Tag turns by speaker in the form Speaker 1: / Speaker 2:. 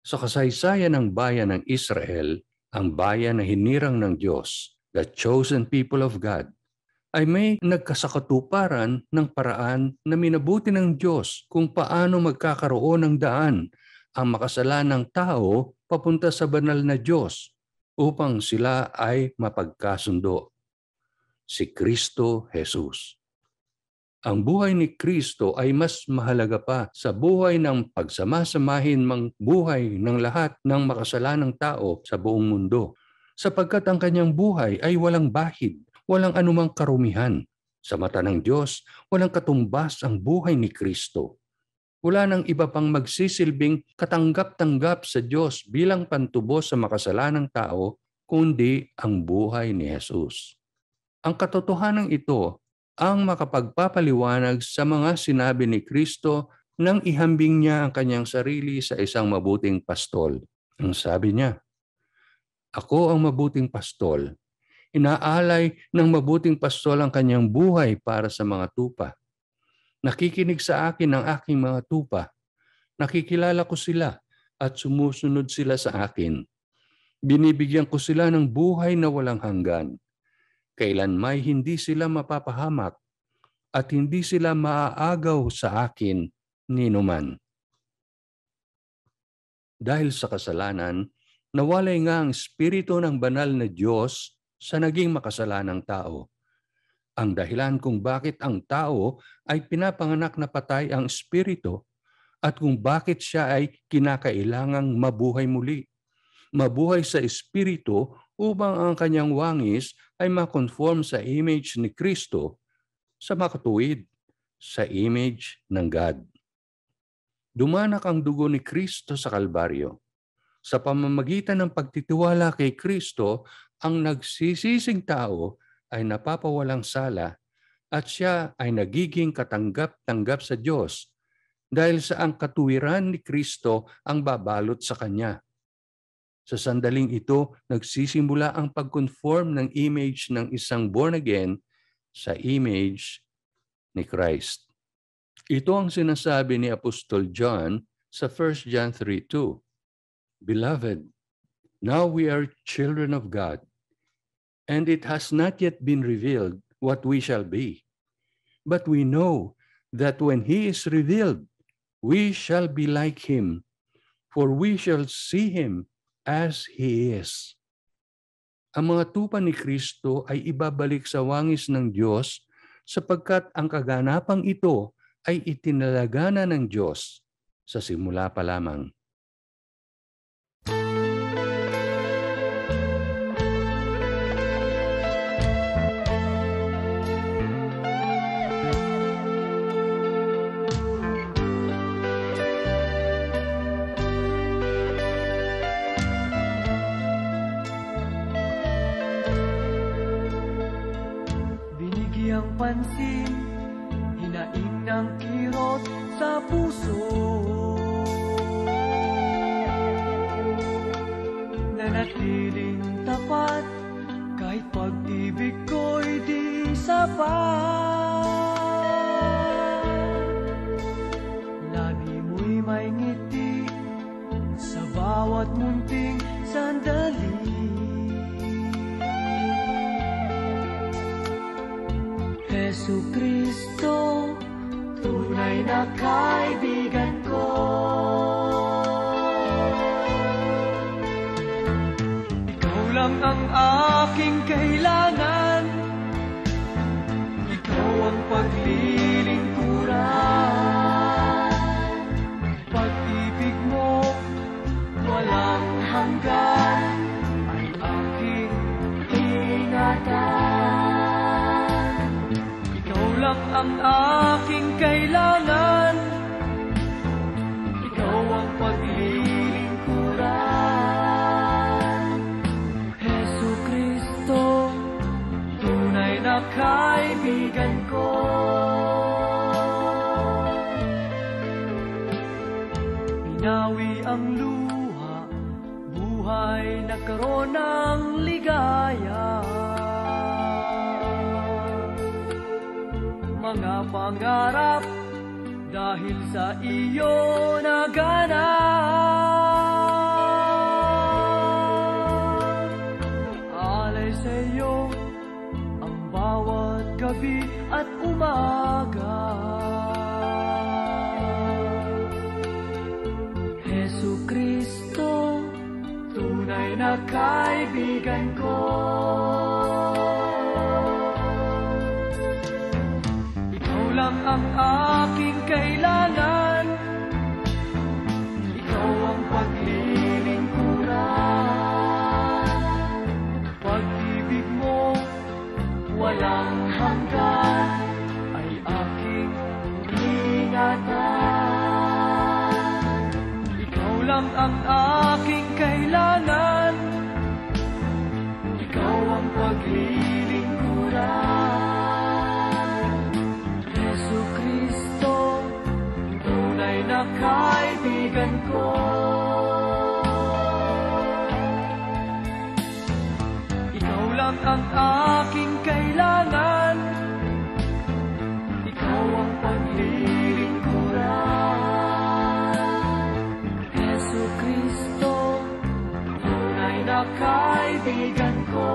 Speaker 1: Sa kasaysayan ng bayan ng Israel, ang bayan na hinirang ng Diyos, the chosen people of God, ay may nagkasakatuparan ng paraan na minabuti ng Diyos kung paano magkakaroon ng daan ang makasalanang tao papunta sa banal na Diyos upang sila ay mapagkasundo. Si Kristo Jesus. Ang buhay ni Kristo ay mas mahalaga pa sa buhay ng pagsamasamahin mang buhay ng lahat ng makasalanang tao sa buong mundo, sapagkat ang kanyang buhay ay walang bahid, walang anumang karumihan. Sa mata ng Diyos, walang katumbas ang buhay ni Kristo. Wala nang iba pang magsisilbing katanggap-tanggap sa Diyos bilang pantubos sa makasalanang tao, kundi ang buhay ni Jesus. Ang katotohanan ito ang makapagpapaliwanag sa mga sinabi ni Kristo nang ihambing niya ang kanyang sarili sa isang mabuting pastol. Ang sabi niya, "Ako ang mabuting pastol. Inaalay ng mabuting pastol ang kanyang buhay para sa mga tupa. Nakikinig sa akin ang aking mga tupa. Nakikilala ko sila at sumusunod sila sa akin. Binibigyan ko sila ng buhay na walang hanggan. Kailanmay hindi sila mapapahamak at hindi sila maaagaw sa akin ninuman." Dahil sa kasalanan, nawalay nga ang espiritu ng banal na Diyos sa naging makasalanang tao. Ang dahilan kung bakit ang tao ay pinapanganak na patay ang espiritu at kung bakit siya ay kinakailangang mabuhay muli. Mabuhay sa espiritu upang ang kanyang wangis ay makonform sa image ni Kristo sa makatuwid, sa image ng God. Dumanak ang dugo ni Kristo sa Kalbaryo. Sa pamamagitan ng pagtitiwala kay Kristo, ang nagsisising tao ay napapawalang sala at siya ay nagiging katanggap-tanggap sa Diyos dahil sa ang katuwiran ni Kristo ang babalot sa Kanya. Sa sandaling ito, nagsisimula ang pag-conform ng image ng isang born-again sa image ni Christ. Ito ang sinasabi ni Apostol John sa 1 John 3:2. "Beloved, now we are children of God, and it has not yet been revealed what we shall be. But we know that when He is revealed, we shall be like Him, for we shall see Him as He is." Ang mga tupa ni Kristo ay ibabalik sa wangis ng Diyos sapagkat ang kaganapang ito ay itinalaga na ng Diyos sa simula pa lamang.
Speaker 2: Binigyang pansin, hinaing ng kirot sa puso, nanatiling tapat kahit pag-ibig ko'y di sapat. Labi mo'y may ngiti sa bawat munting sandali. Jesucristo, tunay na kaibigan ko. Ikaw lang ang aking kailangan, ikaw ang paglilingkuran. Pag-ibig mo, walang hanggan, ay aking ingatan. Lang ang aking kailangan, ikaw ang paglilingkuran. Jesucristo, tunay na kaibigan ko. Binawi ang luha, buhay nagkaroon ng ligaya. Mga pangarap dahil sa iyo naganap. gabi at umaga. Jesu Kristo, tunay na kaibigan ko. Ikaw lang ang aking kailangan, ikaw ang paglilingkuran. Pag-ibig mo walang hanggan ay aking ingatan. Ikaw lang ang aking kailangan, ikaw ang paglilingkuran. Jesu Kristo, tunay na kaibigan ko. Ikaw lang ang aking kailangan, ikaw ang paglilingkuran. Jesu Kristo, tunay na kaibigan ko.